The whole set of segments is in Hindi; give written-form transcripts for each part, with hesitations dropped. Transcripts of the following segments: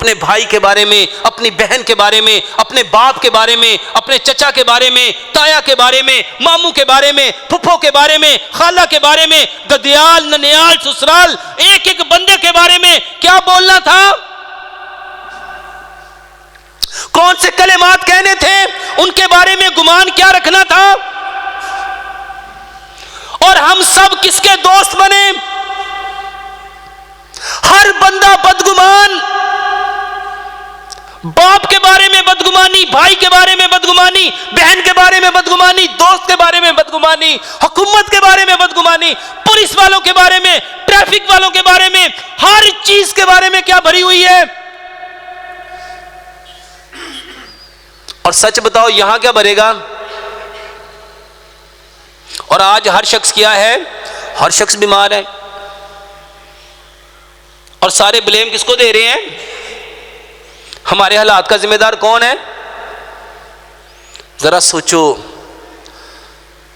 अपने भाई के बारे में, अपनी बहन के बारे में, अपने बाप के बारे में, अपने चचा के बारे में, ताया के बारे में, मामू के बारे में, फुफो के बारे में, खाला के बारे में, ददियाल, ननियाल, ससुराल, एक एक बंदे के बारे में क्या बोलना था, कौन से कलेमात कहने थे, उनके बारे में गुमान क्या रखना था। और हम सब किसके दोस्त बने? हर बंदा बदगुमान, बाप के बारे में बदगुमानी, भाई के बारे में बदगुमानी, बहन के बारे में बदगुमानी, दोस्त के बारे में बदगुमानी, हुकूमत के बारे में बदगुमानी, पुलिस वालों के बारे में, ट्रैफिक वालों के बारे में, हर चीज के बारे में क्या भरी हुई है। और सच बताओ यहां क्या भरेगा? और आज हर शख्स क्या है? हर शख्स बीमार है। और सारे ब्लेम किसको दे रहे हैं? हमारे हालात का जिम्मेदार कौन है? जरा सोचो,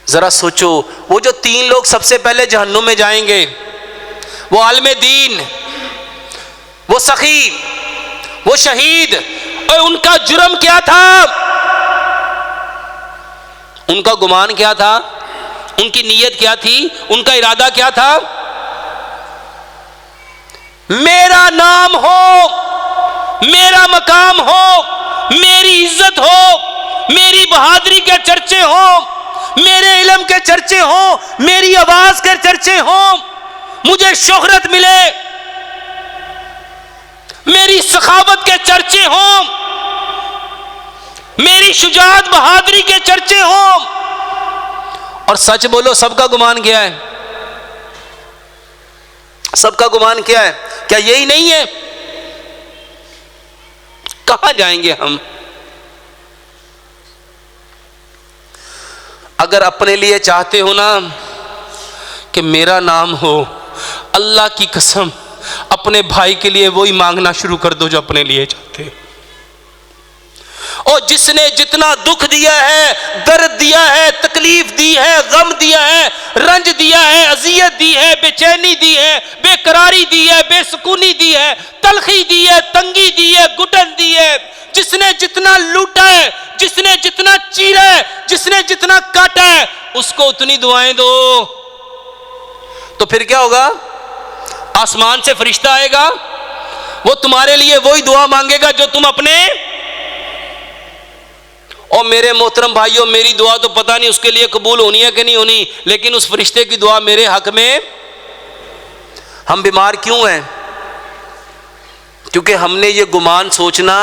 जरा सोचो। वो जो 3 लोग सबसे पहले जहन्नुम में जाएंगे, वो आलिम दीन, वो सखी, वो शहीद, और उनका जुर्म क्या था? उनका गुमान क्या था? उनकी नीयत क्या थी? उनका इरादा क्या था? मेरा नाम हो, मेरा मकाम हो, मेरी इज्जत हो, मेरी बहादुरी के चर्चे हो, मेरे इल्म के चर्चे हो, मेरी आवाज के चर्चे हो, मुझे शोहरत मिले, मेरी सखावत के चर्चे हो, मेरी शुजाअत बहादुरी के चर्चे हो। और सच बोलो, सबका गुमान क्या है? सबका गुमान क्या है? क्या यही नहीं है? कहां जाएंगे हम? अगर अपने लिए चाहते हो ना कि मेरा नाम हो, अल्लाह की कसम अपने भाई के लिए वही मांगना शुरू कर दो जो अपने लिए चाहते हो। और जिसने जितना दुख दिया है, दर्द दिया है, तकलीफ दी है, गम दिया है, रंज दिया है, अजियत दी है, बेचैनी दी है, बेकरारी दी है, बेसुकूनी दी है, तलखी दी है, तंगी दी है, घुटन दी है, जिसने जितना लूटा है, जिसने जितना चीरा है, जिसने जितना काटा है, उसको उतनी दुआएं दो। तो फिर क्या होगा? आसमान से फरिश्ता आएगा, वो तुम्हारे लिए वही दुआ मांगेगा जो तुम अपने। और मेरे मोहतरम भाइयों, मेरी दुआ तो पता नहीं उसके लिए कबूल होनी है कि नहीं होनी, लेकिन उस फरिश्ते की दुआ मेरे हक में। हम बीमार क्यों हैं? क्योंकि हमने ये गुमान सोचना